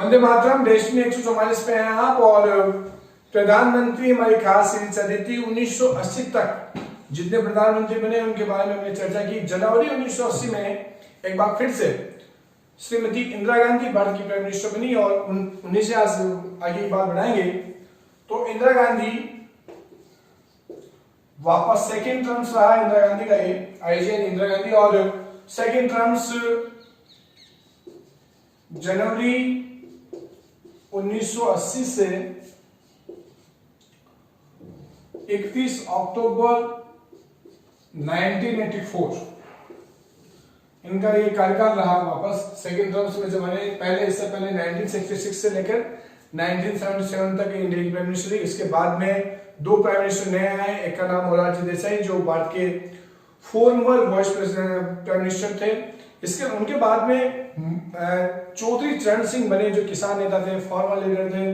Vande Mataram. Destiny 144 पे हैं आप और प्रधानमंत्री हमारी खास सीरीज चल रही थी 1980 तक जितने प्रधानमंत्री बने उनके बारे में हमने चर्चा की। जनवरी 1980 में एक बार फिर से श्रीमती इंदिरा गांधी भारत की प्राइम मिनिस्टर बनी और उन्हीं से आज आगे की बात बढ़ाएंगे। तो इंदिरा गांधी वापस सेकेंड टर्म्स रहा इंदिरा गांधी का, ये आईजीएन इंदिरा गांधी, और सेकेंड टर्म्स जनवरी 1980 से 31 अक्टूबर 1984 इनका ये कार्यकाल रहा। वापस सेकेंड टर्म्स में जब मैंने पहले इससे पहले 1966 से लेकर 1977 तक इंडिया की प्राइम मिनिस्टर थी। इसके बाद में दो प्राइम मिनिस्टर नए आए, एक का नाम मोरारजी देसाई जो भारत के farmer vice president prime minister थे। इसके उनके बाद में चौधरी चरण सिंह बने जो किसान नेता थे, फार्मर लीडर थे।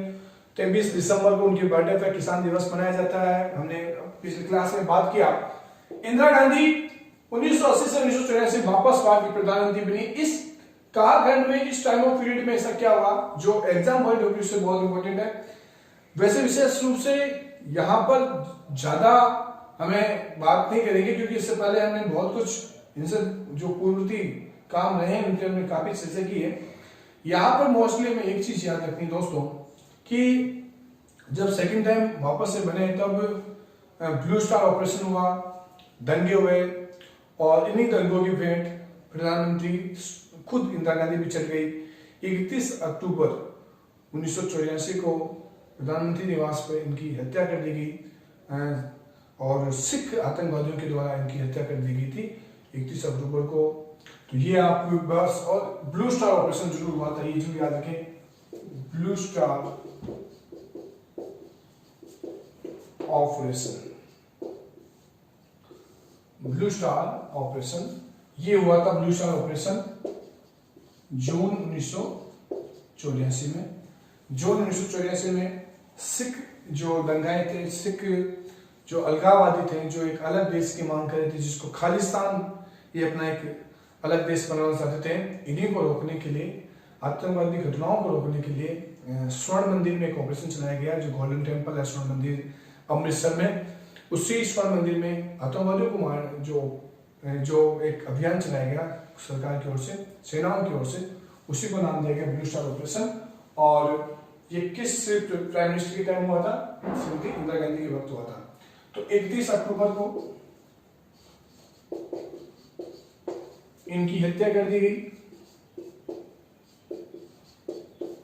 23 दिसंबर को उनकी बर्थडे पर किसान दिवस मनाया जाता है, हमने पिछली क्लास में बात किया। इंदिरा गांधी 1980 से 1984 वापस भारत की प्रधानमंत्री बनी। इस कालखंड में, इस टाइम ऑफ पीरियड में ऐसा क्या हुआ जो एग्जाम पॉइंट ऑफ व्यू से बहुत इंपॉर्टेंट है। वैसे विशेष रूप से यहाँ पर ज्यादा हमें बात नहीं करेंगे क्योंकि इससे पहले हमने बहुत कुछ इनसे जो पूर्ववर्ती काम रहे हैं उनके हमने काफी चर्चा की है। यहाँ पर मोस्टली हमें एक चीज याद रखनी दोस्तों कि जब सेकंड टाइम वापस से बने तब ब्लू स्टार ऑपरेशन हुआ, दंगे हुए और इन्हीं दंगों की भेंट प्रधानमंत्री खुद इंदिरा गांधी भी चल गई। 31 अक्टूबर 1984 को प्रधानमंत्री निवास पर इनकी हत्या कर दी गई और सिख आतंकवादियों के द्वारा इनकी हत्या कर दी गई थी 31 अक्टूबर को। तो ये आप बस, और ब्लू स्टार ऑपरेशन जरूर हुआ था, ये जरूर याद रखें। Blue star operation, blue star operation ये हुआ था। ब्लू स्टार ऑपरेशन जून 1984 में। जून 1984 में सिख जो दंगाए थे, सिख जो अलगाववादी थे, जो एक अलग देश की मांग कर रहे थे जिसको खालिस्तान ये अपना एक अलग देश बनाना चाहते थे, इन्हीं को रोकने के लिए, आतंकवादी घटनाओं को रोकने के लिए स्वर्ण मंदिर में एक ऑपरेशन चलाया गया जो गोल्डन टेम्पल है स्वर्ण मंदिर अमृतसर में। उसी स्वर्ण मंदिर में आतंकवादियों को मार जो एक अभियान चलाया गया सरकार की ओर से, सेनाओं की ओर से, उसी को नाम दिया गया ब्लू स्टार ऑपरेशन। और ये किस प्राइम मिनिस्टर के टाइम हुआ था? श्रीमती इंदिरा गांधी के वक्त हुआ था। तो 31 अक्टूबर को इनकी हत्या कर दी गई।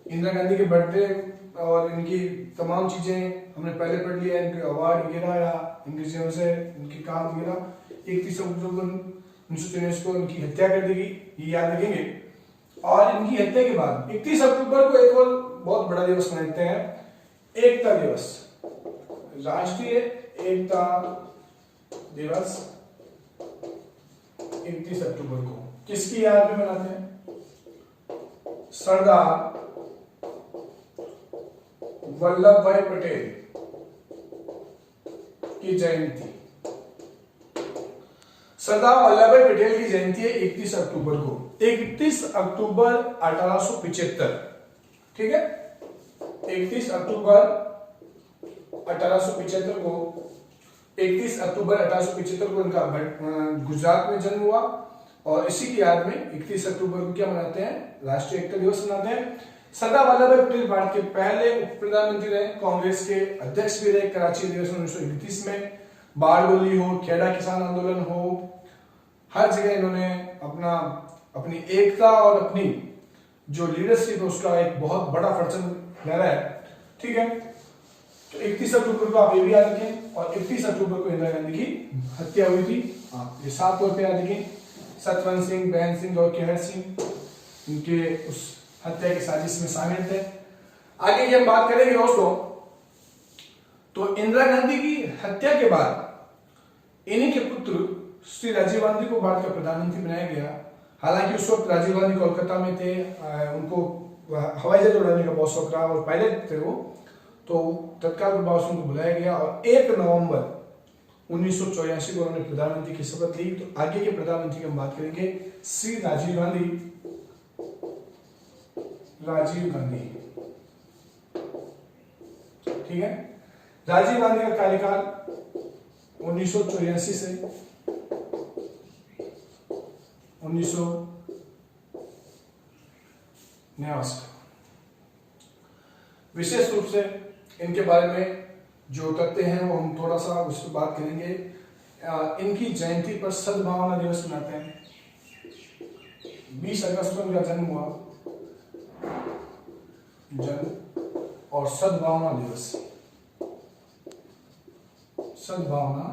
इंदिरा गांधी के बर्थडे और इनकी तमाम चीजें हमने पहले पढ़ लिया, इनके अवार्ड वगैरह या अंग्रेजियों से इनके काम वगैरह। 31 अक्टूबर 1984 को इनकी हत्या कर दी गई, ये याद रखेंगे। और इनकी हत्या के बाद 31 अक्टूबर को एक और बहुत बड़ा दिवस मनाते हैं, एकता दिवस, राष्ट्रीय एकता दिवस 31 अक्टूबर को किसकी याद में मनाते हैं? सरदार वल्लभ भाई पटेल की जयंती। सरदार वल्लभ भाई पटेल की जयंती है 31 अक्टूबर को। 31 अक्टूबर 1875, ठीक है, 31 अक्टूबर 1875 को, 31 अक्टूबर 1875 को इनका गुजरात में जन्म हुआ। और इसी की याद में 31 अक्टूबर को क्या मनाते हैं? राष्ट्रीय एकता दिवस मनाते हैं। सरदार वल्लभ भाई पटेल भारत के पहले उप प्रधानमंत्री रहे, कांग्रेस के अध्यक्ष भी रहे। कराची अधिवेशन 1931 में, बाढ़ गोली हो, खेड़ा किसान आंदोलन हो, हर जगह इन्होंने अपनी एकता और अपनी जो लीडरशिप है उसका एक बहुत बड़ा परचम लहराया है, ठीक है। तो 31 अक्टूबर को आप ये भी याद रखें। और 31 अक्टूबर को इंदिरा गांधी की हत्या हुई थी, आप ये 7 तौर पर याद रखें। सतवंत सिंह, बहन सिंह और केहर सिंह इनके उस हत्या की साजिश में शामिल थे। आगे की हम बात करेंगे दोस्तों। तो इंदिरा गांधी की हत्या के बाद इन्हीं के पुत्र श्री राजीव गांधी को भारत का प्रधानमंत्री बनाया गया। हालांकि उस वक्त राजीव गांधी कोलकाता में थे, उनको हवाई जहाज उड़ाने का बहुत शौक रहा और पायलट थे वो, तो तत्काल प्रभाव से उनको बुलाया गया और 1 नवंबर 1984 को उन्होंने प्रधानमंत्री की शपथ ली। तो आगे के प्रधानमंत्री की हम बात करेंगे। श्री राजीव गांधी राजीव गांधी, ठीक है। राजीव गांधी का कार्यकाल 1984 से 1989। विशेष रूप से इनके बारे में जो तथ्य हैं वो हम थोड़ा सा उस पर बात करेंगे। इनकी जयंती पर सद्भावना दिवस मनाते हैं। 20 अगस्त को इनका जन्म हुआ, और सद्भावना दिवस, सद्भावना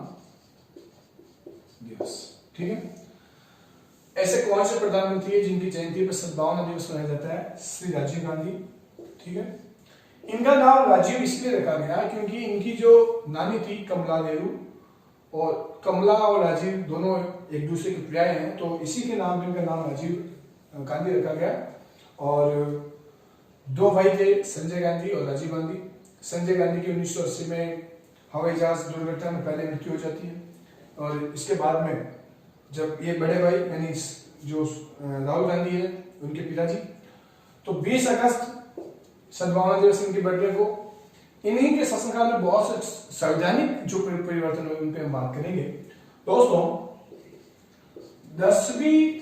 दिवस, ठीक है। ऐसे कौन से प्रधानमंत्री है जिनकी जयंती पर सद्भावना दिवस मनाया जाता है? श्री राजीव गांधी, ठीक है। इनका नाम राजीव इसलिए रखा गया क्योंकि इनकी जो नानी थी कमला नेहरू, और कमला और राजीव दोनों एक दूसरे के पर्याय हैं, तो इसी के नाम पे इनका नाम राजीव गांधी रखा गया। और दो भाई थे, संजय गांधी और राजीव गांधी। संजय गांधी की 1980 में हवाई जहाज दुर्घटना में पहले मृत्यु हो जाती है, और इसके बाद में जब ये बड़े भाई यानी जो राहुल गांधी है उनके पिताजी, तो 20 अगस्त सद्भावना दिवस इनके बर्थडे को। इन्हीं के शासनकाल में बहुत से संवैधानिक जो परिवर्तन हुए उन पे हम बात करेंगे। दोस्तों, 10वीं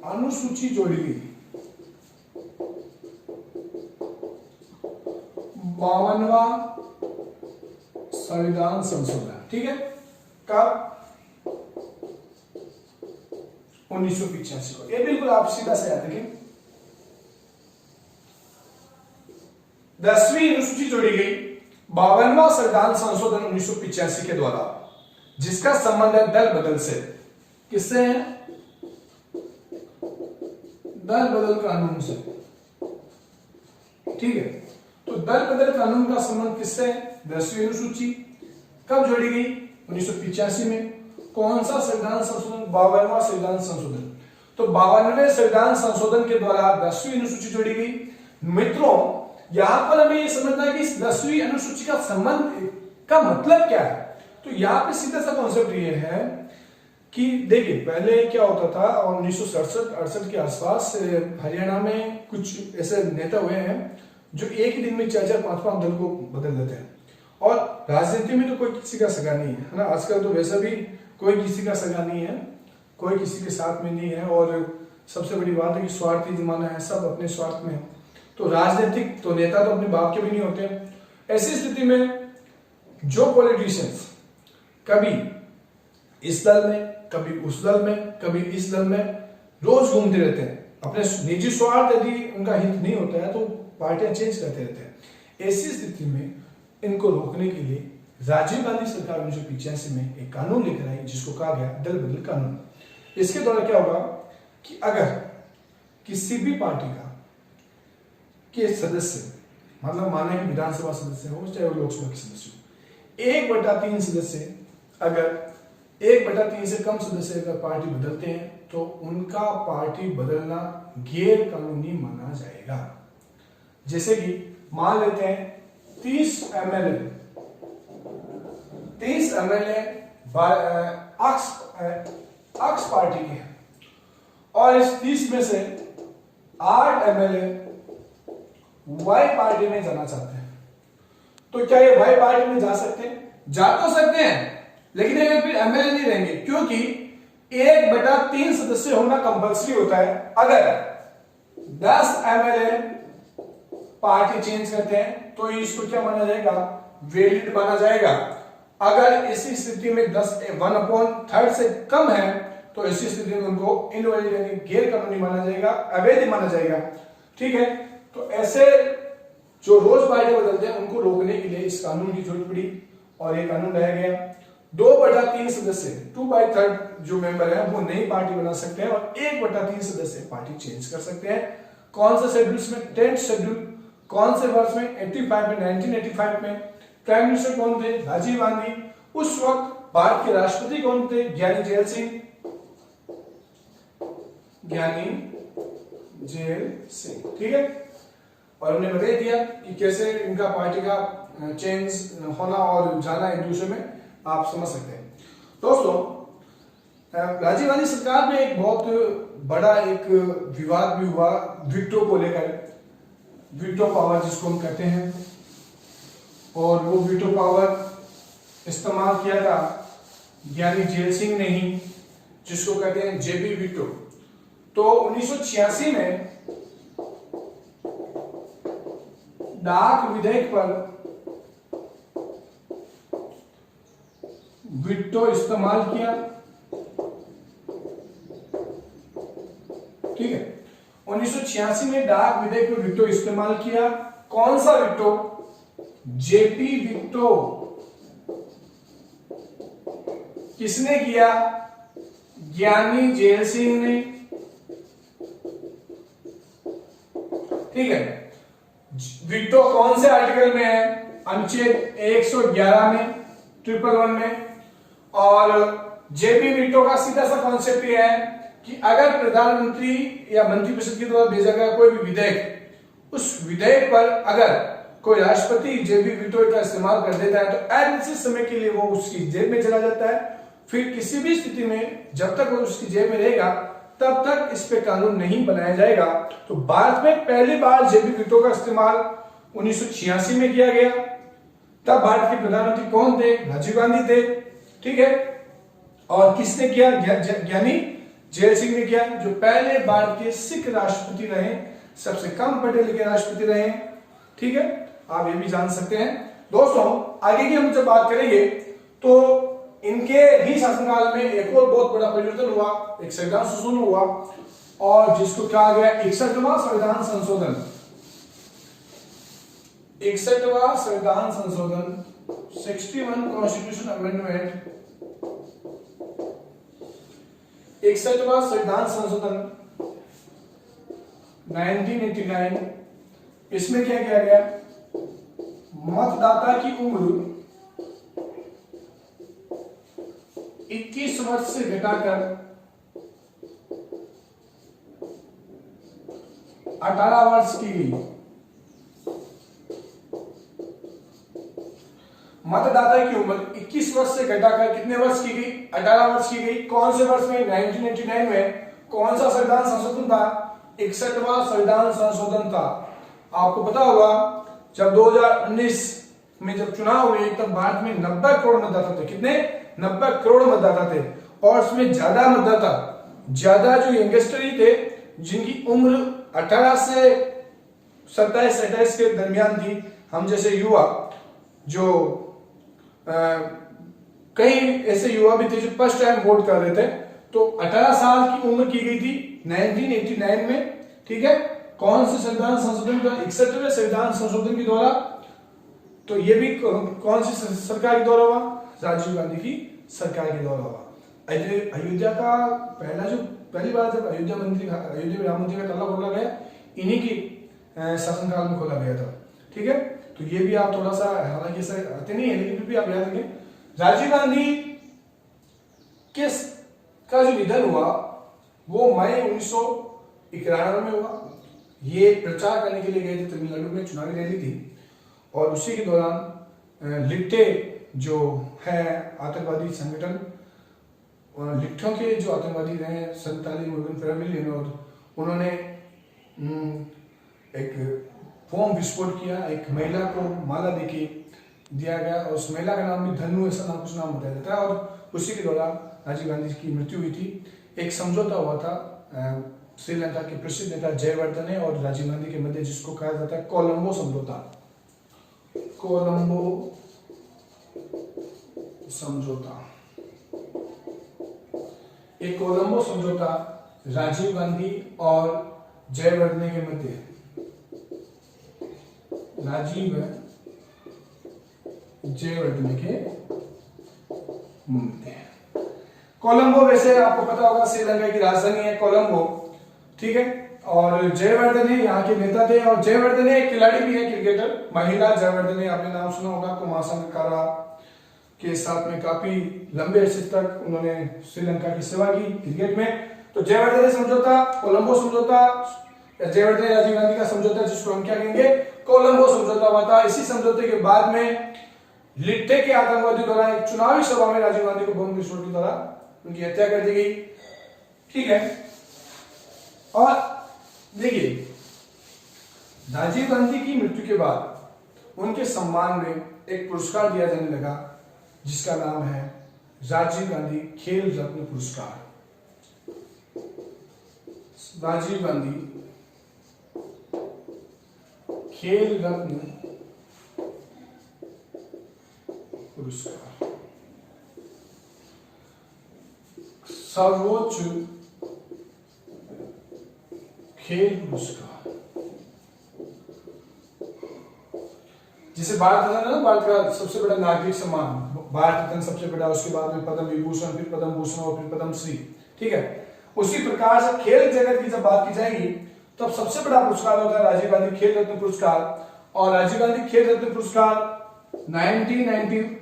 अनुसूची जोड़ी गई, 52वां संविधान संशोधन, ठीक है। कब? 1985 को। ये बिल्कुल आप सीधा से याद रखें। 10वीं अनुसूची जोड़ी गई 52वां संविधान संशोधन 1985 के द्वारा, जिसका संबंध है दल बदल से। किससे है? दल बदल कानून से, ठीक है। तो दल बदल कानून का संबंध किससे है? 10वीं अनुसूची। कब जोड़ी गई? 1985 में। कौन सा संविधान संशोधन? 52वां संविधान संशोधन। तो 52वें संविधान संशोधन के द्वारा 10वीं अनुसूची जोड़ी गई। मित्रों, यहां पर हमें यह समझना है कि इस 10वीं अनुसूची का संबंध का मतलब क्या है। तो यहां पे सीधा सा कॉन्सेप्ट ये है कि देखिए, पहले क्या होता था, और 1967-68 के आसपास हरियाणा में कुछ ऐसे नेता हुए हैं जो एक ही दिन में 4-4, 5-5 दल को बदल देते हैं। और राजनीति में तो कोई किसी का सगा नहीं है ना। आजकल तो वैसा भी कोई किसी का सगा नहीं है, कोई किसी के साथ में नहीं है, और सबसे बड़ी बात है कि स्वार्थी जमाना है, सब अपने स्वार्थ में है। तो राजनीतिक तो नेता तो अपने बाप के भी नहीं होते। ऐसी स्थिति में जो पॉलिटिशियंस कभी इस दल में, कभी उस दल में, कभी इस दल में रोज घूमते रहते हैं, अपने निजी स्वार्थ यदि उनका हित नहीं होता है तो पार्टियां चेंज करते रहते हैं। ऐसी स्थिति में इनको रोकने के लिए राजीव गांधी सरकार 1985 में एक कानून लेकर आई जिसको कहा गया दल बदल कानून। इसके द्वारा क्या होगा कि अगर किसी भी पार्टी का के सदस्य, मतलब माना कि विधानसभा सदस्य हो चाहे वो लोकसभा के सदस्य हो, 1/3 सदस्य, अगर 1/3 से कम सदस्य अगर पार्टी बदलते हैं तो उनका पार्टी बदलना गैर कानूनी माना जाएगा। जैसे कि मान लेते हैं 30 एमएलए अक्स पार्टी के हैं, और इस 30 में से 8 एमएलए वाई पार्टी में जाना चाहते हैं, तो क्या ये वाई पार्टी में जा सकते हैं? जा तो सकते हैं, लेकिन ये फिर एमएलए नहीं रहेंगे, क्योंकि 1/3 सदस्य होना कंपल्सरी होता है। अगर 10 एमएलए पार्टी चेंज करते हैं तो इसको क्या माना जाएगा? वैलिड माना जाएगा। अगर इसी स्थिति में 1/3 से कम है तो इसी स्थिति में उनको इनवैलिड यानी गैर कानूनी माना जाएगा, अवैध माना जाएगा, ठीक है। तो ऐसे जो रोज पार्टी बदलते हैं उनको रोकने के लिए इस कानून की जरूरत पड़ी, और ये कानून लाया गया। 2/3 सदस्य, 2/3 जो मेंबर है वो नई पार्टी बना सकते हैं, और 1/3 सदस्य पार्टी चेंज कर सकते हैं। कौन से शेड्यूल्स में? 10th schedule. कौन से वर्ष में? 85 में, 1985 में। प्राइम मिनिस्टर कौन थे? राजीव गांधी। उस वक्त भारत के राष्ट्रपति कौन थे? ज्ञानी जेल सिंह, ठीक है। और हमने बता दिया कि कैसे इनका पार्टी का चेंज होना और जाना एक दूसरे में, आप समझ सकते हैं। दोस्तों, राजीव गांधी सरकार में एक बहुत बड़ा एक विवाद भी हुआ वीटो को लेकर, वीटो पावर जिसको हम कहते हैं, और वो वीटो पावर इस्तेमाल किया था ज्ञानी जेल सिंह ने ही, जिसको कहते हैं जेबी वीटो। तो 1986 में डाक विधेयक पर वीटो इस्तेमाल किया, ठीक है। 1986 में डाक विधेयक पर वीटो इस्तेमाल किया। कौन सा वीटो? JP veto. किसने किया? ज्ञानी जेल सिंह ने, ठीक है। वीटो कौन से आर्टिकल में है? अनुच्छेद 111 में, 111 में। और जेपी वीटो का सीधा सा कॉन्सेप्ट यह है कि अगर प्रधानमंत्री या मंत्रिपरिषद के द्वारा भेजा गया कोई भी विधेयक, उस विधेयक पर अगर कोई राष्ट्रपति जेबी वीटो का इस्तेमाल कर देता है तो अनिश्चित समय के लिए वो उसकी जेब में चला जाता है। फिर किसी भी स्थिति में जब तक वो उसकी जेब में रहेगा तब तक इस पे कानून नहीं बनाया जाएगा। तो भारत में पहली बार जेबी वीटो का इस्तेमाल 1986 में किया गया। तब भारत के प्रधानमंत्री कौन थे? राजीव गांधी थे, ठीक है। और किसने किया? ज्ञानी जेल सिंह ने किया, जो पहले भारत के सिख राष्ट्रपति रहे, सबसे कम पढ़े लिखे राष्ट्रपति रहे, ठीक है। आप ये भी जान सकते हैं। दोस्तों आगे की हम जब बात करेंगे तो इनके ही शासनकाल में एक और बहुत बड़ा परिवर्तन हुआ, एक संविधान संशोधन हुआ, और जिसको कहा गया 61वां संविधान संशोधन। 61वां संविधान संशोधन, 61 कॉन्स्टिट्यूशन अमेंडमेंट, 61वां संविधान संशोधन 1989। इसमें क्या किया गया? मतदाता की उम्र 21 वर्ष से घटाकर 18 वर्ष की गई। मतदाता की उम्र 21 वर्ष से घटाकर कितने वर्ष की गई? 18 वर्ष की गई। कौन से वर्ष में? 1989 में। कौन सा संविधान संशोधन था? 61वां संविधान संशोधन था। आपको पता होगा जब 2019 में जब चुनाव हुए तब भारत में 90 करोड़ मतदाता थे। कितने? 90 करोड़ मतदाता थे। और उसमें ज्यादा मतदाता, ज्यादा जो यंगस्टर थे, जिनकी उम्र 18 से 27-28 के दरमियान थी, हम जैसे युवा, जो कई ऐसे युवा भी थे जो फर्स्ट टाइम वोट कर रहे थे, तो 18 साल की उम्र की गई थी 1989 में, ठीक है। कौन से संविधान संशोधन के द्वारा? 61वें संविधान संशोधन के द्वारा। तो ये भी कौन सी सरकार के द्वारा हुआ? राजीव गांधी की सरकार के द्वारा हुआ। अयोध्या का पहली बार जब अयोध्या में राम मंदिर का ताला खोला गया, इन्हीं की शासनकाल में खोला गया था, ठीक है। तो ये भी आप थोड़ा सा, हालांकि ऐसा आते नहीं है लेकिन फिर भी आप याद रखें। राजीव गांधी का जो निधन हुआ वो मई 1991 में हुआ। ये प्रचार करने के लिए गए थे, तमिलनाडु में चुनावी रैली थी, और उसी के दौरान लिट्टे जो है आतंकवादी संगठन, लिट्टों के जो आतंकवादी रहे संताली मुरुगन फैमिली, उन्होंने एक बम विस्फोट किया। एक महिला को माला देके दिया गया, और उस महिला का नाम भी धनु, ऐसा नाम कुछ नाम बताया जाता है, और उसी के दौरान राजीव गांधी की मृत्यु हुई थी। एक समझौता हुआ था श्रीलंका के प्रसिद्ध नेता जयवर्धने और राजीव गांधी के मध्य, जिसको कहा जाता है कोलंबो समझौता। कोलंबो समझौता, एक कोलंबो समझौता राजीव गांधी और जयवर्धने के मध्य, राजीव जयवर्धने के मध्य। कोलंबो वैसे आपको पता होगा श्रीलंका की राजधानी है कोलंबो, ठीक है। और जयवर्धने यहाँ के नेता थे, और जयवर्धने एक खिलाड़ी भी है, क्रिकेटर, महिला जयवर्धने, आपने नाम सुना होगा। कुमार संगकारा के साथ में काफी लंबे अरसे तक उन्होंने श्रीलंका की सेवा की क्रिकेट में। तो जयवर्धने समझौता, कोलंबो समझौता, जयवर्धने राजीव गांधी का समझौता, जिसको हम क्या कहेंगे? कोलंबो समझौता हुआ था। इसी समझौते के बाद में लिट्टे के आतंकवादी द्वारा एक चुनावी सभा में राजीव गांधी को बम विस्फोट के द्वारा उनकी हत्या कर दी गई। ठीक है, और देखिए राजीव गांधी की मृत्यु के बाद उनके सम्मान में एक पुरस्कार दिया जाने लगा जिसका नाम है राजीव गांधी खेल रत्न पुरस्कार। राजीव गांधी खेल रत्न पुरस्कार सर्वोच्च खेल पुरस्कार। जिसे भारत रत्न ना, भारत का सबसे बड़ा नागरिक सम्मान, भारत रत्न सबसे बड़ा, उसके बाद में पद्म विभूषण, फिर पद्म भूषण और फिर पद्म श्री। ठीक है, उसी प्रकार से खेल जगत की जब बात की जाएगी तब सबसे बड़ा पुरस्कार होता है राजीव गांधी खेल रत्न पुरस्कार। और राजीव गांधी खेल रत्न पुरस्कार 1992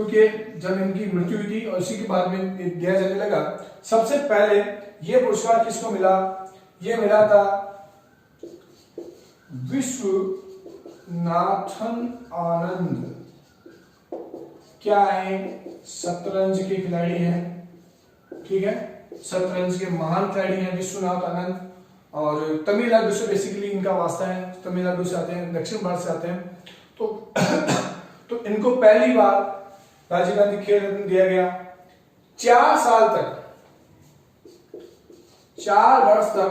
के जब इनकी मृत्यु हुई थी और इसी के बाद में दिया जाने लगा। सबसे पहले यह पुरस्कार किसको मिला? यह मिला था विश्वनाथन आनंद। क्या है? शतरंज के खिलाड़ी हैं। ठीक है, शतरंज के महान खिलाड़ी हैं विश्वनाथ आनंद, और तमिलनाडु से बेसिकली इनका वास्ता है, तमिलनाडु से आते हैं, दक्षिण भारत से आते हैं। तो इनको पहली बार राजीव गांधी खेल रत्न दिया गया। 4 साल तक, 4 वर्ष तक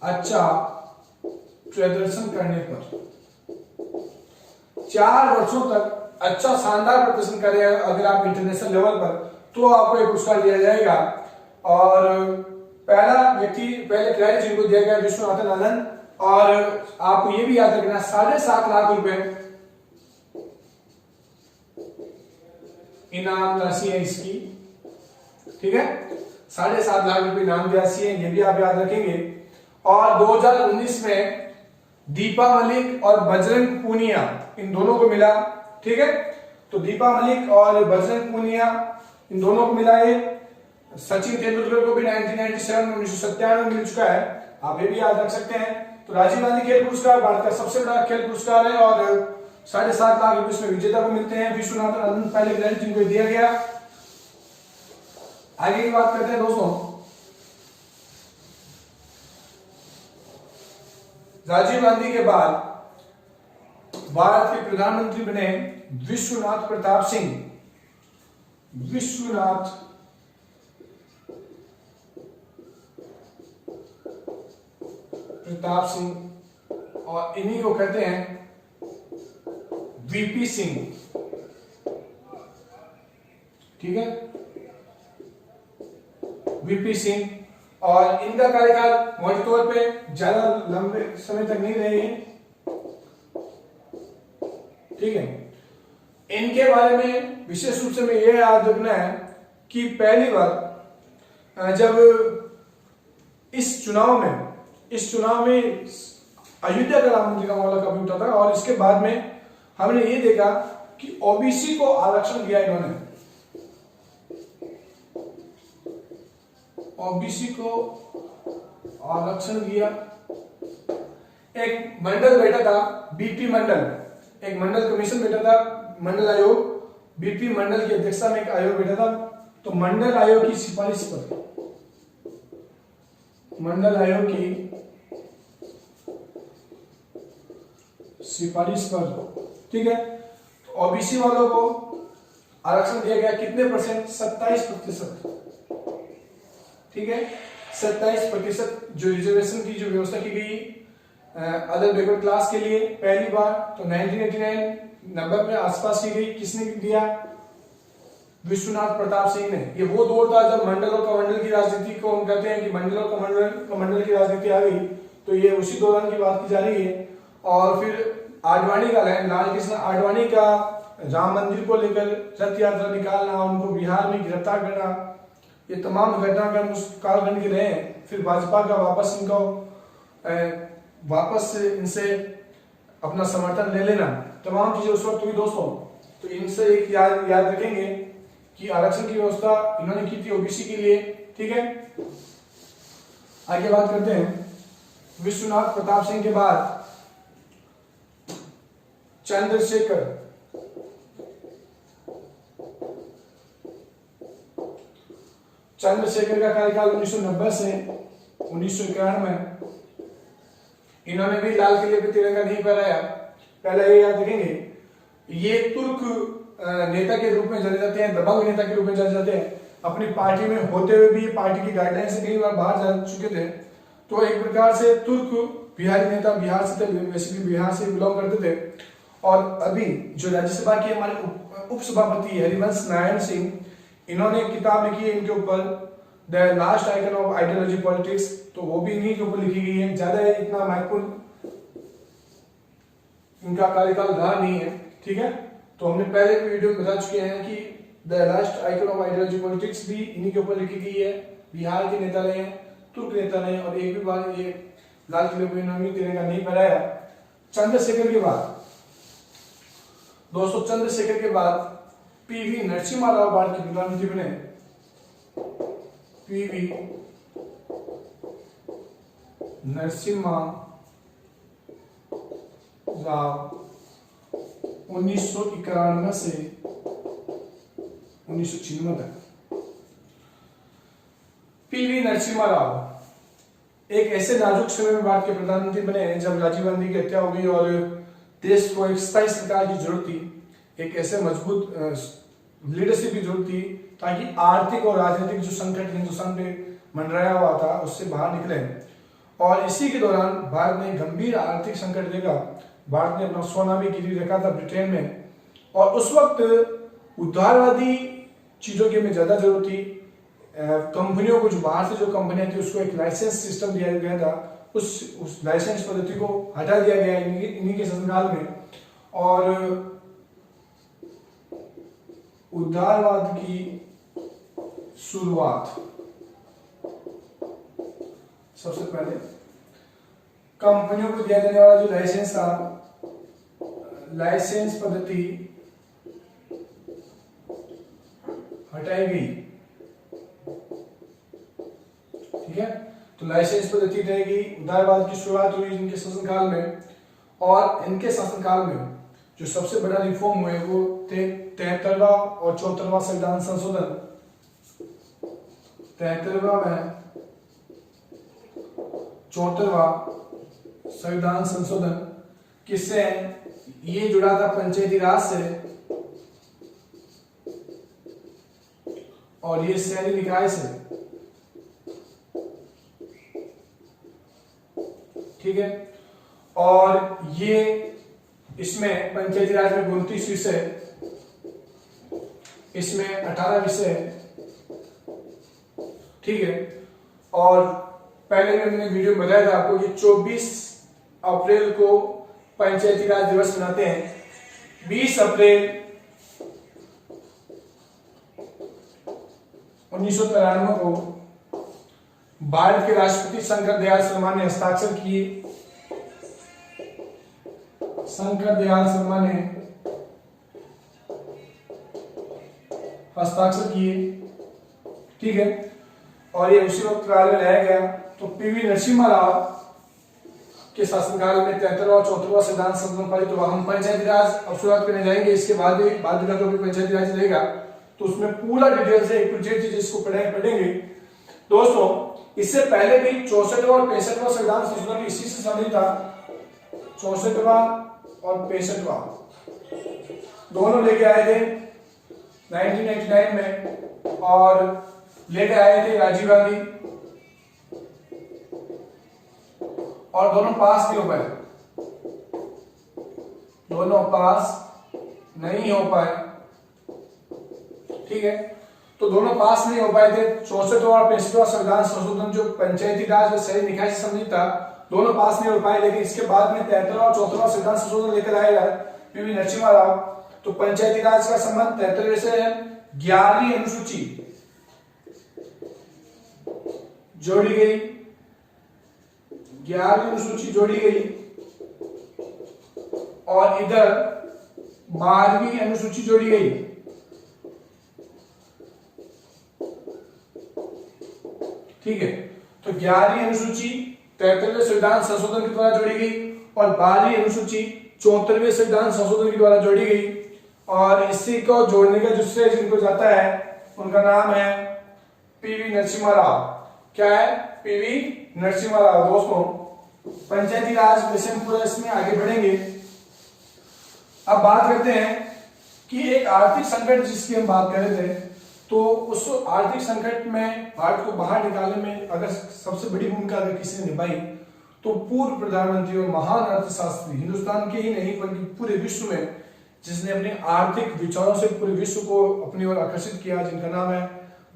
अच्छा प्रदर्शन करने पर, 4 वर्षों तक अच्छा शानदार प्रदर्शन करें अगर आप इंटरनेशनल लेवल पर, तो आपको एक पुरस्कार दिया जाएगा। और पहला व्यक्ति, पहले खिलाड़ी जिनको दिया गया विश्वनाथन आनंद, और आपको यह भी याद रखना 7.5 लाख रुपए इनाम राशि है इसकी। ठीक है, 7.5 लाख रुपए इनाम राशि है, ये भी आप याद रखेंगे। और 2019 में दीपा मलिक और बजरंग पूनिया, इन दोनों को मिला। ठीक है, तो दीपा मलिक और बजरंग पूनिया इन दोनों को मिला है। सचिन तेंदुलकर को भी 1997 में 1997 में मिल चुका है, आप ये भी याद रख सकते हैं। तो राजीव गांधी खेल पुरस्कार भारत का सबसे बड़ा खेल पुरस्कार है और 7.5 लाख रुपए इसमें विजेता को मिलते हैं। विश्वनाथन आनंद पहले खिलाड़ी जिनको दिया गया। आगे की बात करते हैं दोस्तों। राजीव गांधी के बाद भारत के प्रधानमंत्री बने विश्वनाथ प्रताप सिंह। विश्वनाथ प्रताप सिंह, और इन्हीं को कहते हैं वीपी सिंह। ठीक है, वीपी सिंह, और इनका कार्यकाल मोटे तौर पे ज्यादा लंबे समय तक नहीं रहे हैं। ठीक है, इनके बारे में विशेष रूप से मैं यह याद रखना है कि पहली बार जब इस चुनाव में अयोध्या का राम मंदिर का मामला कभी उठा था, और इसके बाद में हमने ये देखा कि ओबीसी को आरक्षण दिया इन्होंने। ओबीसी को आरक्षण दिया। एक मंडल बैठा था, बीपी मंडल, एक मंडल कमीशन बैठा था, मंडल आयोग, बीपी मंडल की अध्यक्षता में एक आयोग बैठा था। तो मंडल आयोग की सिफारिश पर, मंडल आयोग की सिफारिश पर, ठीक है, तो ओबीसी वालों को आरक्षण दिया गया। कितने परसेंट? 27%। ठीक है, 27% जो रिजर्वेशन की जो व्यवस्था की गई अदर बैकवर्ड क्लास के लिए पहली बार तो 1989 में आसपास की गई। किसने दिया? विश्वनाथ प्रताप सिंह ने। ये वो दौर था जब मंडल और कमंडल की राजनीति को हम कहते हैं कि मंडल और कमंडल की राजनीति आ गई, तो ये उसी दौरान की बात की जा रही है। और फिर आडवाणी का लाल कृष्ण आडवाणी का राम मंदिर को लेकर रथ यात्रा निकालना, उनको बिहार में गिरफ्तार करना, ये तमाम घटनाक्रम उस कालखंड के रहे हैं। फिर भाजपा का वापस इनसे अपना समर्थन ले लेना, तमाम चीजें उस वक्त हुई दोस्तों। तो इनसे एक याद रखेंगे कि आरक्षण की व्यवस्था इन्होंने की थी ओबीसी के लिए। ठीक है, आगे बात करते हैं। विश्वनाथ प्रताप सिंह के बाद चंद्रशेखर चंद्रशेखर का कार्यकाल 1990 से 1991। इन्होंने भी लाल किले पे तिरंगा नहीं फहराया। पहले ये याद रखेंगे, ये तुर्क नेता के रूप में जाने जाते हैं, दबंग नेता के रूप में जाने जाते हैं। अपनी पार्टी में होते हुए भी पार्टी की गाइडलाइन से कई बार बाहर जा चुके थे। तो एक प्रकार से तुर्क बिहारी नेता, बिहार से थे, बेसिकली बिहार से बिलोंग करते थे। और अभी जो राज्यसभा के हमारे उपसभापति हरिवंश नारायण सिंह, इन्होंने किताब लिखी है इनके ऊपर, the last icon of ideology politics, तो वो भी इन्हीं के ऊपर लिखी गई है। ज्यादा इतना महत्वपूर्ण इनका कार्यकाल रहा नहीं है, ठीक है। तो हमने पहले भी वीडियो में बता चुके हैं कि the last icon of ideology politics भी इन्हीं के ऊपर लिखी गई है। बिहार के नेता रहे हैं, तुर्क नेता रहे, और एक भी बार ये लाल किले पे इन्होंने तिरंगा नहीं फहराया। चंद्रशेखर के बाद दोस्तों, चंद्रशेखर के बाद पीवी नरसिम्हा राव भारत के प्रधानमंत्री बने। पीवी नरसिम्हा राव 1991 से 1996 तक। पीवी नरसिम्हा राव एक ऐसे नाजुक समय में भारत के प्रधानमंत्री बने जब राजीव गांधी की हत्या हो गई और देश को एक स्थायी सरकार की जरूरत थी। एक ऐसे मजबूत लीडरशिप की जरूरत थी ताकि आर्थिक और राजनीतिक जो संकट हिंदुस्तान पे मंडराया हुआ था उससे बाहर निकले। और इसी के दौरान भारत ने गंभीर आर्थिक संकट देखा। भारत ने अपना सोना भी गिरवी रखा था ब्रिटेन में, और उस वक्त उदारवादी चीजों की हमें ज्यादा जरूरत थी। कंपनियों को, जो बाहर से जो कंपनियां थी, उसको एक लाइसेंस सिस्टम दिया गया था। उस लाइसेंस पद्धति को हटा दिया गया इन्हीं के शासनकाल में। और उदारवाद की शुरुआत सबसे पहले कंपनियों को दिया जाने वाला जो लाइसेंस था, लाइसेंस पद्धति हटाई गई, ठीक है। तो लाइसेंस पद्धति रहेगी। उदारवाद की शुरुआत हुई इनके शासनकाल में, और इनके शासनकाल में जो सबसे बड़ा रिफॉर्म हुए वो थे 73वां और 74वां संविधान संशोधन। 73वां में 74वां संविधान संशोधन किससे? ये जुड़ा था पंचायती राज से, और ये शहरी निकाय से, ठीक है। और ये इसमें पंचायती राज में 29 विषय, इसमें 18 विषय, ठीक है। और पहले भी हमने वीडियो में बताया था आपको कि 24 अप्रैल को पंचायती राज दिवस मनाते हैं। 20 अप्रैल 1993 को भारत के राष्ट्रपति शंकर दयाल शर्मा ने हस्ताक्षर किए। शंकर दयाल शर्मा ने हस्ताक्षर किए, ठीक है। और ये उसी वक्त काल में लाया गया। तो पीवी नरसिम्हा राव के शासनकाल में 73वां और 74वां संविधान संशोधन पारित हुआ। हम पंचायती राज अब शुरुआत करने जाएंगे, इसके बाद का जो भी पंचायती राज रहेगा तो उसमें पूरा डिटेल से एक चीज इसको पढ़ेंगे दोस्तों। इससे पहले भी 64वां और 65वां संविधान संशोधन इसी से संबंधित था। 64वां और 65वां दोनों लेके आए थे 1999 में, और लेके आए थे राजीव गांधी, और दोनों पास नहीं हो पाए, दोनों पास नहीं हो पाए, ठीक है। तो दोनों पास नहीं हो पाए थे। 64वां और 65वां संविधान संशोधन जो पंचायती राज और शहरी निकाय से संबंधित था, दोनों पास नहीं हो पाए। लेकिन इसके बाद में 73वां और 74वां संविधान संशोधन लेकर आएगा पीवी नरसिम्हा राव। तो पंचायती राज का संबंध 73वें से है। 11वीं अनुसूची जोड़ी गई, 11वीं अनुसूची जोड़ी गई, और इधर 12वीं अनुसूची जोड़ी गई, ठीक है। तो 11वीं अनुसूची 73वें संविधान संशोधन के द्वारा जोड़ी गई, और 12वीं अनुसूची 74वें संविधान संशोधन के द्वारा जोड़ी गई। और इसी को जोड़ने का जो श्रेय जिनको जाता है उनका नाम है पीवी नरसिम्हा राव। क्या है? पीवी नरसिम्हा राव। दोस्तों पंचायती राज विषय में पूरा इसमें आगे बढ़ेंगे। अब बात करते हैं कि एक आर्थिक संकट जिसकी हम बात कर रहे थे, तो उस आर्थिक संकट में भारत को बाहर निकालने में अगर सबसे बड़ी भूमिका अगर किसी ने निभाई तो पूर्व प्रधानमंत्री और महान अर्थशास्त्री, हिंदुस्तान के ही नहीं बल्कि पूरे विश्व में, जिसने अपने आर्थिक विचारों से पूरे विश्व को अपनी ओर आकर्षित किया, जिनका नाम है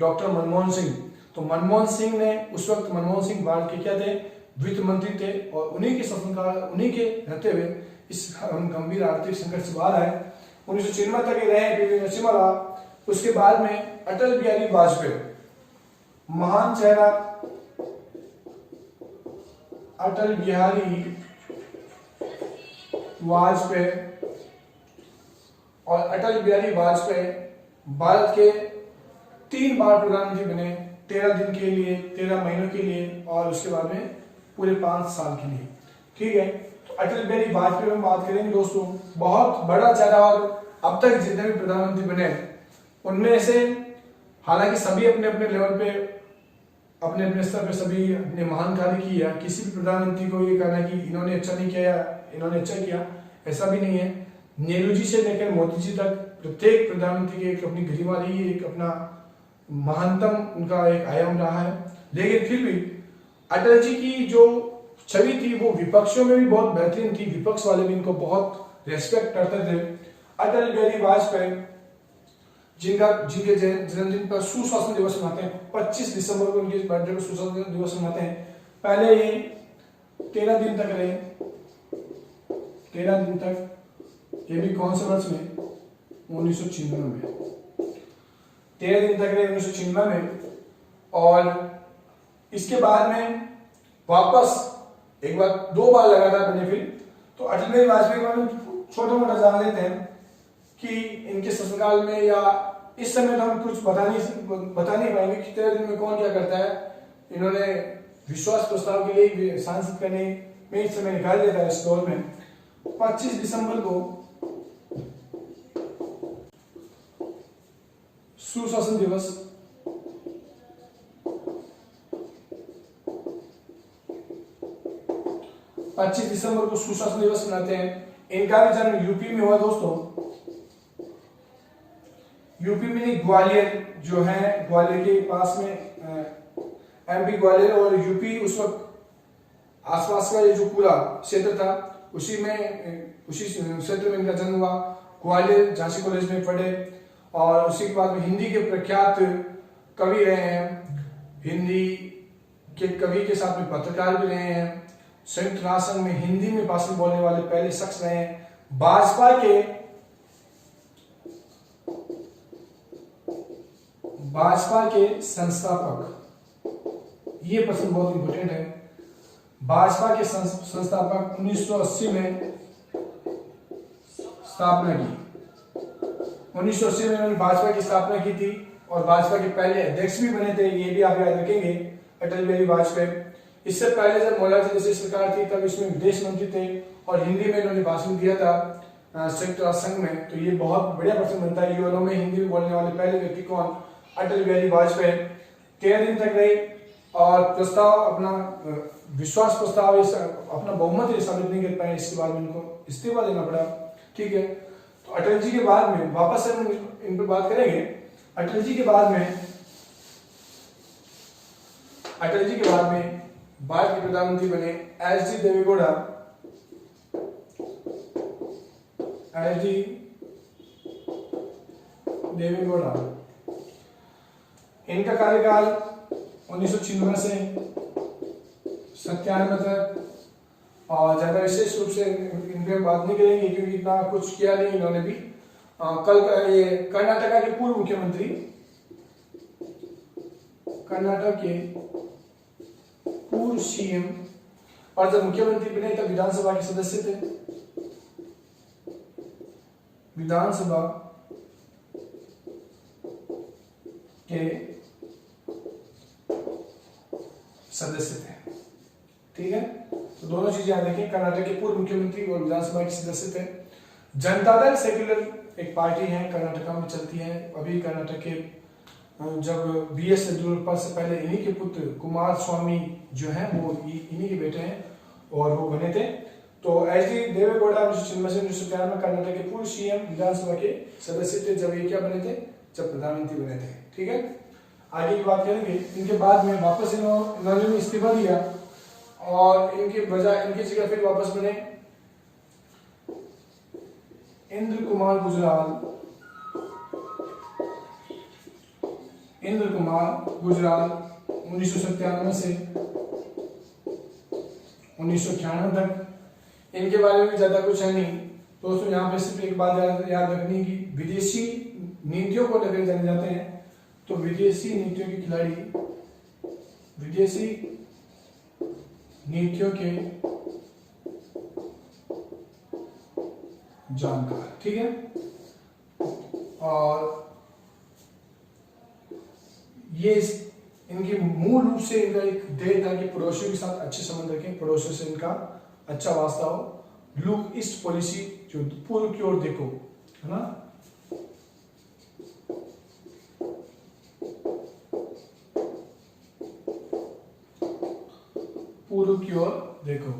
डॉक्टर मनमोहन सिंह। तो मनमोहन सिंह ने उस वक्त, मनमोहन सिंह भारत के क्या थे? वित्त मंत्री थे, और उन्हीं के शासनकाल, उन्हीं के रहते हुए इस गंभीर आर्थिक संकट से बाहर आए। 1996 तक ये रहे पीवी नरसिम्हा राव। उसके बाद में अटल बिहारी वाजपेयी, महान चेहरा अटल बिहारी वाजपेयी। और अटल बिहारी वाजपेयी भारत के 3 बार प्रधानमंत्री बने, 13 दिन के लिए, 13 महीनों के लिए, और उसके बाद में पूरे 5 साल के लिए। ठीक है, तो अटल बिहारी वाजपेयी में बात करेंगे दोस्तों। बहुत बड़ा चेहरा, और अब तक जितने भी प्रधानमंत्री बने उनमें से, हालांकि सभी अपने अपने लेवल पे, अपने अपने स्तर पे सभी अपने महान कार्य किया, किसी भी प्रधानमंत्री को ये कहना कि इन्होंने अच्छा नहीं किया या इन्होंने अच्छा किया, ऐसा भी नहीं है। नेहरू जी से लेकर मोदी जी तक प्रत्येक प्रधानमंत्री की एक अपनी गरिमा रही है, एक अपना महानतम उनका एक आयाम रहा है। लेकिन फिर भी अटल जी की जो छवि थी वो विपक्षों में भी बहुत बेहतरीन थी, विपक्ष वाले भी इनको बहुत रेस्पेक्ट करते थे। अटल बिहारी वाजपेयी जिनके जन्मदिन पर सुशासन दिवस मनाते हैं, 25 दिसंबर को उनके बर्थडे को सुशासन दिवस मनाते हैं। पहले ये 13 दिन तक रहे, 13 दिन तक। ये भी कौन से वर्ष में? 1996 में। 13 दिन तक रहे 1996 में, और इसके बाद में वापस एक बार 2 बार लगातार बने फिर। तो अटल बिहारी वाजपेयी के बारे में छोटा मोटा जान लेते हैं कि इनके शासनकाल में, या इस समय तो हम कुछ बता नहीं पाएंगे कि 13 दिन में कौन क्या करता है। इन्होंने विश्वास प्रस्ताव के लिए सांसद करने में इस समय निकाल दिया था इस दौर में। 25 दिसंबर को सुशासन दिवस, 25 दिसंबर को सुशासन दिवस मनाते हैं। इनका भी जन्म यूपी में हुआ दोस्तों। यूपी में नहीं, ग्वालियर जो है, ग्वालियर के पास में एमपी ग्वालियर और यूपी, उस वक्त आसपास का ये जो पूरा क्षेत्र था उसी क्षेत्र में इनका जन्म हुआ। ग्वालियर झांसी कॉलेज में पढ़े, और उसी के बाद में हिंदी के प्रख्यात कवि रहे हैं। हिंदी के कवि के साथ में पत्रकार भी रहे हैं। संयुक्त राष्ट्र संघ में हिंदी में भाषण बोलने वाले पहले शख्स रहे हैं। भाजपा के संस्थापक, ये प्रश्न बहुत इंपॉर्टेंट है। भाजपा के संस्थापक 1980 में स्थापना की। 1980 में उन्होंने भाजपा की स्थापना की थी, और भाजपा के पहले अध्यक्ष भी बने थे। ये भी आप याद रखेंगे, अटल बिहारी वाजपेयी। इससे पहले जब मोरारजी देसाई सरकार थी तब इसमें विदेश मंत्री थे, और हिंदी में इन्होंने भाषण दिया था संयुक्त राष्ट्र संघ में। तो ये बहुत बढ़िया प्रश्न बनता है, यूएनओ में हिंदी में बोलने वाले पहले व्यक्ति कौन? अटल बिहारी वाजपेयी। 13 दिन तक रहे, और प्रस्ताव अपना विश्वास प्रस्ताव, अपना बहुमत साबित नहीं कर पाए। इसके बाद में इनको इस्तीफा देना पड़ा। ठीक है, तो अटल जी के बाद में वापस हम इन पर बात करेंगे। अटल जी के बाद में भारत के प्रधानमंत्री बने एच.डी. देवेगौड़ा। इनका कार्यकाल 1996 से 97 तक, और ज्यादा विशेष रूप से इन पर बात नहीं करेंगे क्योंकि इतना कुछ किया नहीं इन्होंने भी। कल ये कर्नाटका के पूर्व मुख्यमंत्री, कर्नाटक के पूर्व सीएम, और जब मुख्यमंत्री बने तब विधानसभा के सदस्य थे। विधानसभा के सदस्य थे। ठीक है, तो दोनों चीजें याद रखें, कर्नाटक के पूर्व मुख्यमंत्री और विधानसभा के सदस्य थे। जनता दल सेक्युलर एक पार्टी है, कर्नाटक में चलती है। अभी कर्नाटक के जब बीएस येदियुरप्पा से पहले इन्हीं के पुत्र कुमार स्वामी जो हैं वो इन्हीं के बेटे हैं और वो बने थे। तो एच डी देवेगौड़ा 1996 से 1993 में कर्नाटक के पूर्व सीएम विधानसभा के सदस्य थे जब ये क्या बने थे, जब प्रधानमंत्री बने थे। ठीक है, आगे की बात करेंगे। इनके बाद में वापस इन्होंने इस्तीफा दिया और इनके बजाय इनकी जगह फिर वापस बने इंद्र कुमार गुजराल 1997 से 1998 तक। इनके बारे में ज्यादा कुछ है नहीं दोस्तों। यहाँ पे सिर्फ एक बात याद रखनी की विदेशी नीतियों को लेकर जाने जाते हैं, तो विदेशी नीतियों के खिलाड़ी, विदेशी नीतियों के जानकार। ठीक है, और ये इनकी मूल रूप से इनका एक ध्येय था कि पड़ोसियों के साथ अच्छे संबंध रखें, पड़ोसियों से इनका अच्छा वास्ता हो। लुक ईस्ट पॉलिसी, जो पूर्व की ओर देखो, है ना, पूर्व की ओर देखो,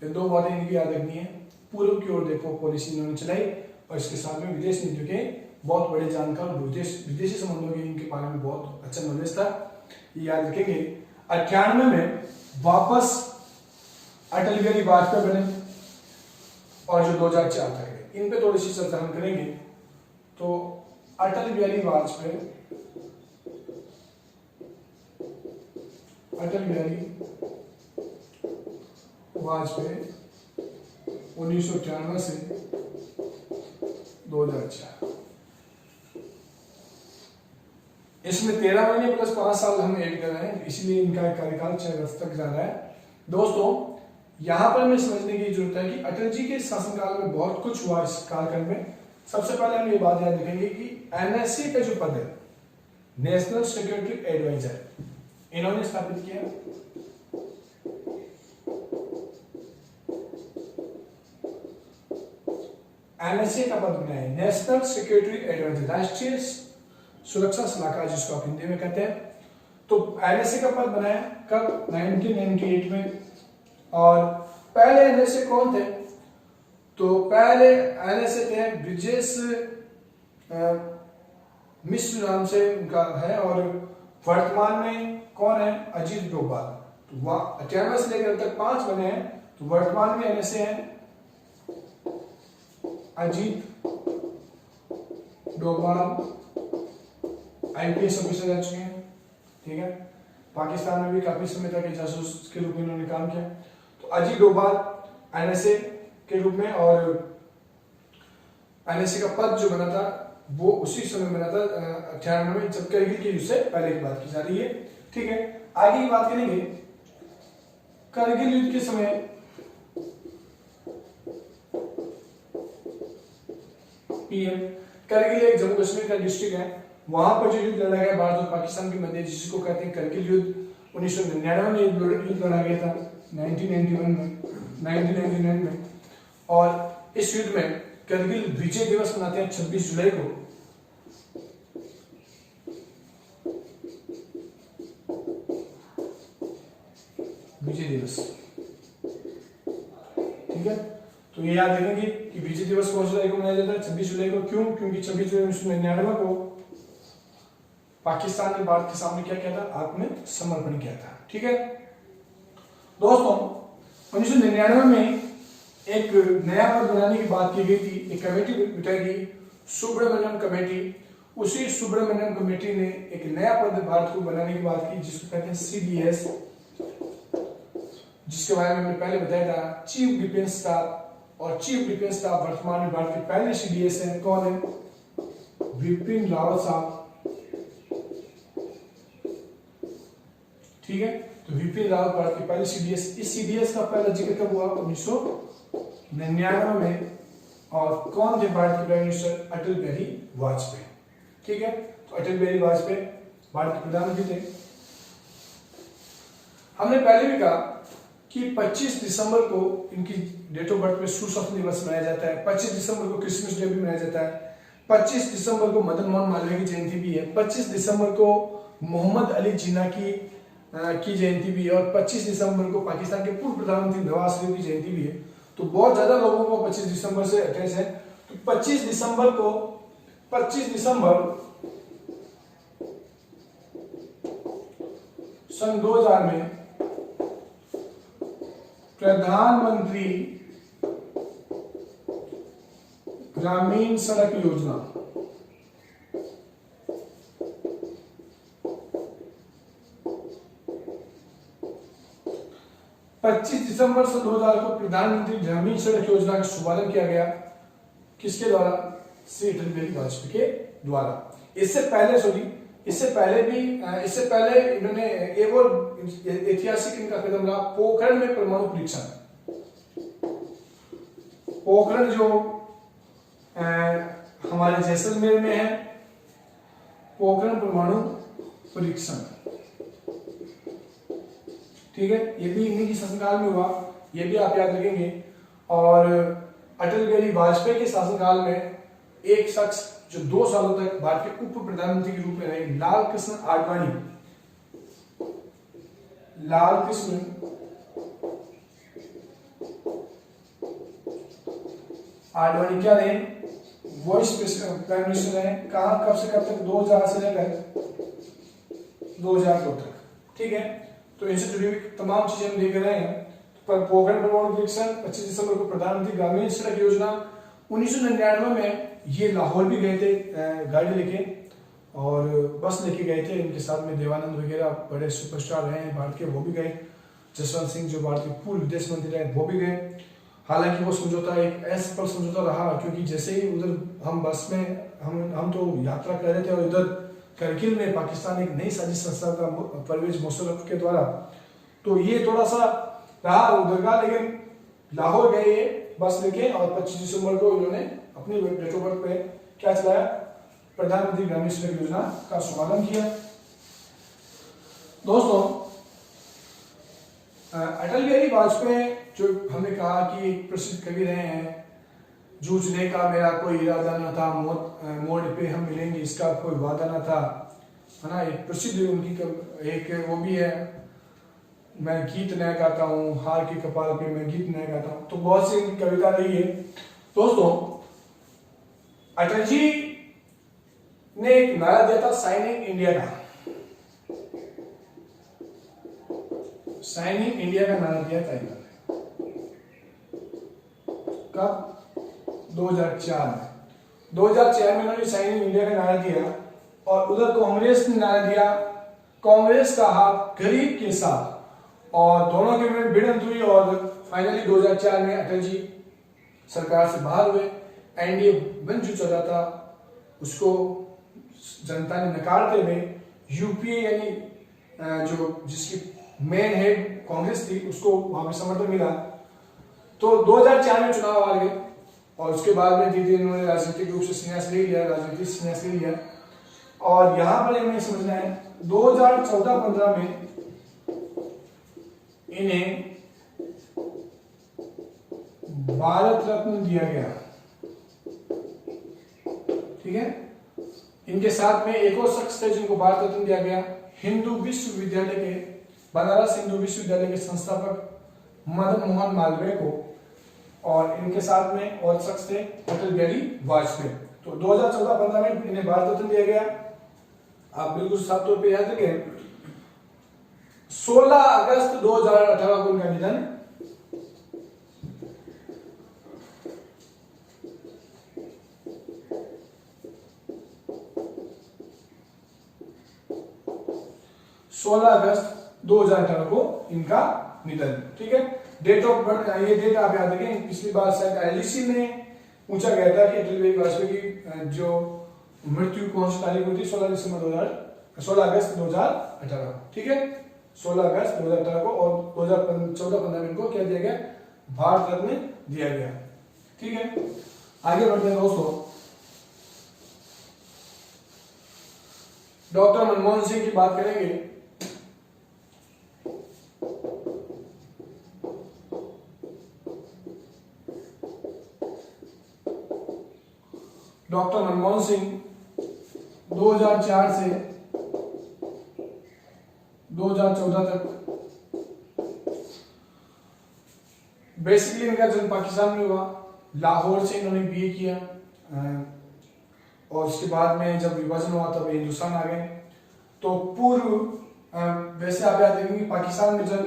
ये दो बातें इनकी याद रखनी है। पूर्व की ओर देखो पॉलिसी इन्होंने चलाई और इसके साथ में विदेश नीतियों के बहुत बड़े जानकार, विदेशी संबंधों के इनके बारे में बहुत अच्छा नॉलेज था, ये याद रखेंगे। 98 में वापस अटल बिहारी वाजपेयी बने और जो 2004 तक गए, इन पे थोड़ी सी चर्चा हम करेंगे। तो अटल बिहारी वाजपेयी 1991 से 2004, इसमें 13 महीने प्लस 5 साल हम ऐड कर रहे हैं, इसलिए इनका कार्यकाल 6 वर्ष तक जा रहा है। दोस्तों यहां पर हमें समझने की जरूरत है कि अटल जी के शासनकाल में बहुत कुछ हुआ इस कालखंड में। सबसे पहले हम ये बात याद रखेंगे कि एनएसए का जो पद है, नेशनल सिक्योरिटी एडवाइजर, इन्होंने स्थापित किया। एनएसए का पद बनाया, नेशनल सिक्योरिटी एडवाइजर, राष्ट्रीय सुरक्षा सलाहकार जिसको आप हिंदी में कहते हैं। तो एनएसए का पद बनाया कब, 1998 में। और पहले एनएसए कौन थे, तो पहले एनएसए थे ब्रिजेश मिश्र नाम से उनका है, और वर्तमान में कौन है, अजीत डोभाल। तो 98 से लेकर तक 5 बने हैं, तो वर्तमान में एनएसए हैं अजीत डोभाल, आईपीएस ऑफिसर रह चुके हैं। ठीक है, पाकिस्तान में भी काफी समय तक जासूस के रूप में इन्होंने काम किया। तो अजीत डोभाल एनएसए के रूप में, और एनएसए का पद जो बना था वो उसी समय बना था 98 में, जब करगिल के युद्ध से पहले की बात की जा रही है। ठीक है, आगे की बात करेंगे। करगिल युद्ध के समय पीएम, करगिल एक जम्मू कश्मीर का डिस्ट्रिक्ट है, वहां पर जो युद्ध लड़ा गया भारत और पाकिस्तान के मध्य, जिसको कहते हैं करगिल युद्ध, 1999 में युद्ध लड़ा गया था, 1999 में। और इस युद्ध में करगिल विजय दिवस मनाते हैं 26 जुलाई को। विजय दिवस, ठीक है, तो ये याद रखेंगे कि विजय दिवस कौन सी तारीख को मनाया जाता है, 26 जुलाई को। क्यों, क्योंकि 26 जुलाई 1999 को पाकिस्तान ने भारत के सामने क्या किया था, आत्मसमर्पण किया था। ठीक है दोस्तों, 1999 में एक नया पद बनाने की बात की गई थी, एक कमेटी बिठाई गई, सुब्रमण्यम कमेटी। उसी सुब्रमण्यम कमेटी ने एक नया पद भारत को बनाने की बात की, जिसको कहते हैं सीडीएस, जिसके बारे में हमने पहले बताया था, चीफ डिफेंस स्टाफ। और चीफ डिफेंस स्टाफ वर्तमान में भारत के पहले सीडीएस हैं, कौन है, विपिन रावत साहब। ठीक है, तो विपिन रावत भारत के पहले सीडीएस। इस सीडीएस का पहला जिक्र कब हुआ, 1999 में। और कौन थे भारत के प्राइम मिनिस्टर, अटल बिहारी वाजपेयी। ठीक है, तो अटल बिहारी वाजपेयी भारत के प्रधानमंत्री थे। हमने पहले भी कहा कि 25 दिसंबर को इनकी डेट ऑफ बर्थ में सुशासन दिवस मनाया जाता है, 25 दिसंबर को क्रिसमस डे भी मनाया जाता है, 25 दिसंबर को मदन मोहन मालवीय की जयंती भी है, 25 दिसंबर को मोहम्मद अली जिन्ना की जयंती भी है, और 25 दिसंबर को पाकिस्तान के पूर्व प्रधानमंत्री नवाज शरीफ की जयंती भी है। तो बहुत ज्यादा लोगों को 25 दिसंबर से अटैच है। तो 25 दिसंबर सन 2000 में प्रधानमंत्री ग्रामीण सड़क योजना 25 दिसंबर सन 2000 को प्रधानमंत्री ग्रामीण सड़क योजना का शुभारंभ किया गया। किसके द्वारा? श्री अटल बिहारी वाजपेयी के द्वारा। इससे पहले इन्होंने एक और ऐतिहासिक इनका कदम रहा, पोखरण में परमाणु परीक्षण। पोखरण जो हमारे जैसलमेर में है, पोखरण परमाणु परीक्षण, ठीक है, ये भी इन्हीं की शासनकाल में हुआ, ये भी आप याद रखेंगे। और अटल बिहारी वाजपेयी के शासनकाल में एक शख्स जो 2 सालों तक भारत के उप प्रधानमंत्री के रूप में रहे, लाल कृष्ण आडवाणी क्या रहे? वाइस प्राइम मिनिस्टर रहे। कहां, कब से कब तक? 2000 से लेकर 2002 तक, ठीक है। तो इनसे जुड़ी हुई तमाम चीजें हम देख रहे हैं। पर पोखरण परमाणु परीक्षण, 25 दिसंबर को प्रधानमंत्री ग्रामीण सड़क योजना। 1999 में ये लाहौर भी गए थे गाड़ी लेके, और बस लेके गए थे। इनके साथ में देवानंद वगैरह बड़े सुपरस्टार रहे हैं भारत के, वो भी गए। जसवंत सिंह जो भारत के पूर्व विदेश मंत्री रहे, वो भी गए। हालांकि वो समझौता एक असफल समझौता रहा, क्योंकि जैसे ही उधर हम बस में हम तो यात्रा कर रहे थे, और इधर करगिल में पाकिस्तान एक नई साजिश संस्था का परवेज मुशर्रफ के द्वारा, तो ये थोड़ा सा रहा उधर का। लेकिन लाहौर गए ये बस लेके, और 25 दिसंबर को इन्होंने अपनी डेट ऑफ बर्थ पे क्या चलाया? प्रधानमंत्री ग्रामीण सड़क योजना का शुभारंभ किया। दोस्तों, अटल बिहारी वाजपेयी जो हमने कहा कि एक प्रसिद्ध कवि रहे हैं, जूझने का मेरा कोई इरादा न था, मोड़ पे हम मिलेंगे इसका कोई वादा न था, है ना। एक प्रसिद्ध उनकी एक वो भी है, मैं गीत नया गाता हूँ, हार के कपाल पे मैं गीत नया गाता हूँ। तो बहुत सी इनकी कविता रही है। दोस्तों, अटल जी ने एक नारा दिया था साइनिंग इंडिया का, साइनिंग इंडिया का नारा दिया था इन्होंने। कब? 2004 में। 2004 में इन्होंने साइनिंग इंडिया का नारा दिया, और उधर कांग्रेस ने नारा दिया, कांग्रेस का हाथ गरीब के साथ, और दोनों के में भिड़ंत हुई, और फाइनली 2004 में अटल जी सरकार से बाहर हुए। एनडीए बन जो चला था उसको जनता ने नकारते हुए यूपीए यानी जो जिसकी मेन हेड कांग्रेस थी, उसको वहां पे समर्थन मिला। तो 2004 में चुनाव आ गए, और उसके बाद में धीरे धीरे इन्होंने राजनीतिक रूप से संन्यास ले लिया, राजनीतिक संन्यास ले लिया। और यहां पर हमें समझना है 2014-15 में इन्हें भारत रत्न दिया गया, ठीक है। इनके साथ में एक और शख्स थे जिनको भारत रत्न दिया गया, हिंदू विश्वविद्यालय के, बनारस हिंदू विश्वविद्यालय के संस्थापक मदन मोहन मालवीय को, और इनके साथ में और शख्स थे अटल बिहारी वाजपेयी। तो 2014-15 में इन्हें भारत रत्न दिया गया। आप बिल्कुल साफ तौर पे याद रखें, 16 अगस्त 2018 को इनका निधन। अगस्त 2018 को इनका निधन, ठीक है। डेट ऑफ बर्थ, ये डेट आप याद रखें। पिछली बार शायद एलईसी में पूछा गया था कि अटल बिहारी वाजपेयी की जो मृत्यु कौन सी तारीख को थी? 16 अगस्त 2018, ठीक है। 16 अगस्त 2018 को, और 2014-15 में इनको क्या दिया गया? भारत रत्न दिया गया, ठीक है। आगे बढ़ते हैं दोस्तों। डॉक्टर मनमोहन सिंह की बात करेंगे। डॉक्टर मनमोहन सिंह 2004 से 2014 तक। बेसिकली इनका जन्म पाकिस्तान में हुआ, लाहौर से इन्होंने बीए किया और उसके बाद में जब विभाजन हुआ तब हिंदुस्तान आ गए। तो पूर्व वैसे आप याद रखेंगे पाकिस्तान में जन्म,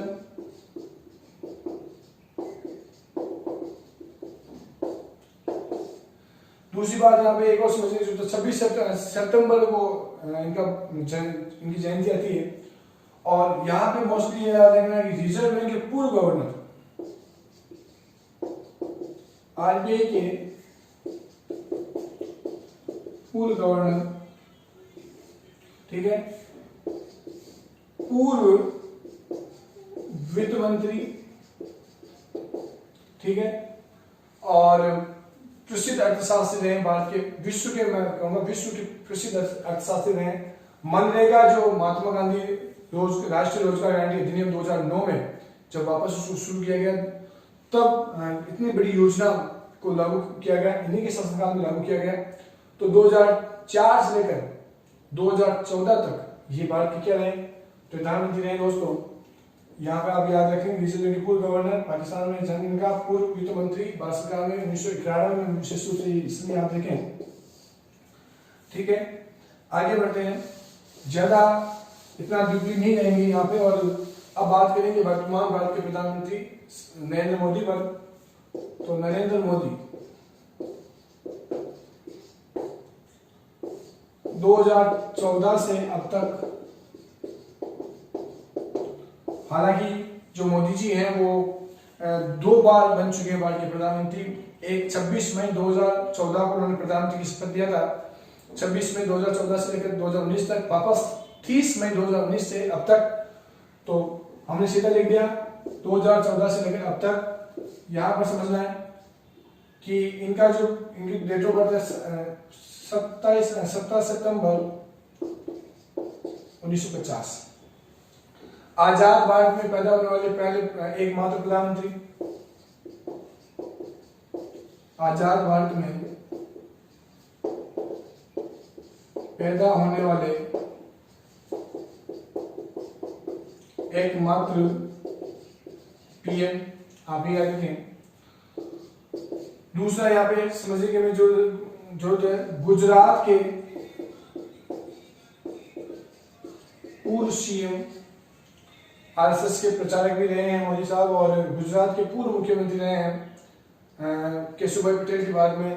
दूसरी बात यहाँ पे एक और समझने की जरूरत है, 26 सितंबर को इनकी जयंती आती है। और यहाँ पे मोस्टली याद रखना कि रिजर्व बैंक के पूर्व गवर्नर, आरबीआई के पूर्व गवर्नर, ठीक है, पूर्व वित्त मंत्री, ठीक है, और प्रसिद्ध अर्थशास्त्री रहे भारत के, विश्व के, मैं कहूंगा विश्व के प्रसिद्ध अर्थशास्त्री रहे। मनरेगा जो महात्मा गांधी राष्ट्रीय रोजगार गारंटी अधिनियम 2009 में जब वापस उसको शुरू किया गया, तब इतनी बड़ी योजना को लागू किया गया, इन्हीं के शासनकाल में लागू किया गया। तो 2004 से लेकर 2014 तक ये भारत के क्या रहे, प्रधानमंत्री रहे दोस्तों। यहाँ पे आप याद रखेंगे रिजर्व बैंक के पूर्व गवर्नर, पाकिस्तान में जन्म इनका, पूर्व वित्त मंत्री, भारत सरकार में 1911 में, विशेष रूप से इसलिए याद रखें, ठीक है। आगे बढ़ते हैं, ज्यादा इतना डीपली नहीं रहेंगे यहाँ पे। और अब बात करेंगे वर्तमान भारत के प्रधानमंत्री नरेंद्र मोदी पर। तो नरेंद्र मोदी 2014 से अब तक, हालांकि जो मोदी जी हैं वो 2 बार बन चुके हैं भारत के प्रधानमंत्री। एक 26 मई 2014 को उन्होंने प्रधानमंत्री की शपथ दिया था, 26 मई 2014 से लेकर 2019 तक, वापस 30 मई 2019 से अब तक। तो हमने सीधा लिख दिया 2014 से लेकर अब तक। यहां पर समझना है कि इनका जो इनकी डेट ऑफ बर्थ है 17 सितंबर 1950। आजाद भारत में पैदा होने वाले पहले एकमात्र प्रधानमंत्री, आजाद भारत में पैदा होने वाले एकमात्र पीएम, आप ही याद रखें। दूसरा यहाँ पे समझने के में जो है, गुजरात के पूर्व सीएम, आरएसएस के प्रचारक भी रहे हैं मोदी साहब, और गुजरात के पूर्व मुख्यमंत्री रहे हैं केशुभाई पटेल के बाद में।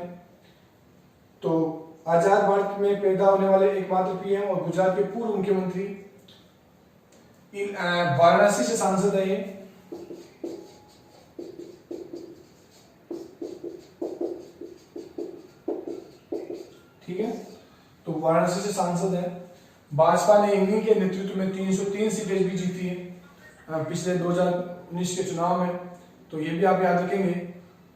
तो आजाद भारत में पैदा होने वाले एकमात्र पीएम और गुजरात के पूर्व मुख्यमंत्री, वाराणसी से सांसद है ये। ठीक है, तो वाराणसी से सांसद है। भाजपा ने इन्हीं के नेतृत्व में 303 सीटें भी जीती है पिछले 2019 के चुनाव में। तो ये भी आप याद रखेंगे।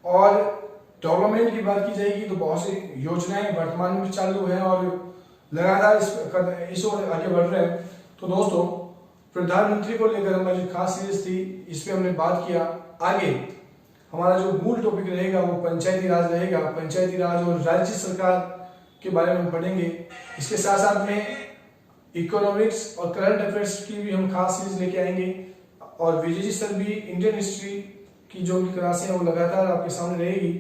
और डेवलपमेंट की बात की जाएगी तो बहुत सी योजनाएं वर्तमान में चालू है और लगातार इस ओर आगे बढ़ रहे हैं। तो दोस्तों, प्रधानमंत्री को लेकर हमारी खास सीरीज थी, इस पे हमने बात किया। आगे हमारा जो मूल टॉपिक रहेगा वो पंचायती राज रहेगा। पंचायती राज और राज्य सरकार के बारे में हम पढ़ेंगे। इसके साथ साथ में इकोनॉमिक्स और करंट अफेयर्स की भी हम खास सीरीज लेके आएंगे। और विजय सर भी इंडियन हिस्ट्री की जो उनकी क्लासें हैं वो लगातार आपके सामने रहेगी।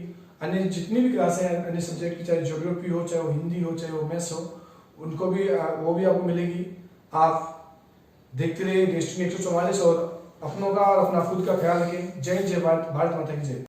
अन्य जितनी भी क्लासें हैं अन्य सब्जेक्ट की, चाहे ज्योग्राफी हो, चाहे वो हिंदी हो, चाहे वो मैथ्स हो, उनको भी वो भी आपको मिलेगी। आप देखते रहिए डेस्टिनी 144 और अपनों का और अपना खुद का ख्याल रखें। जय जय भारत, भारत माता की जय।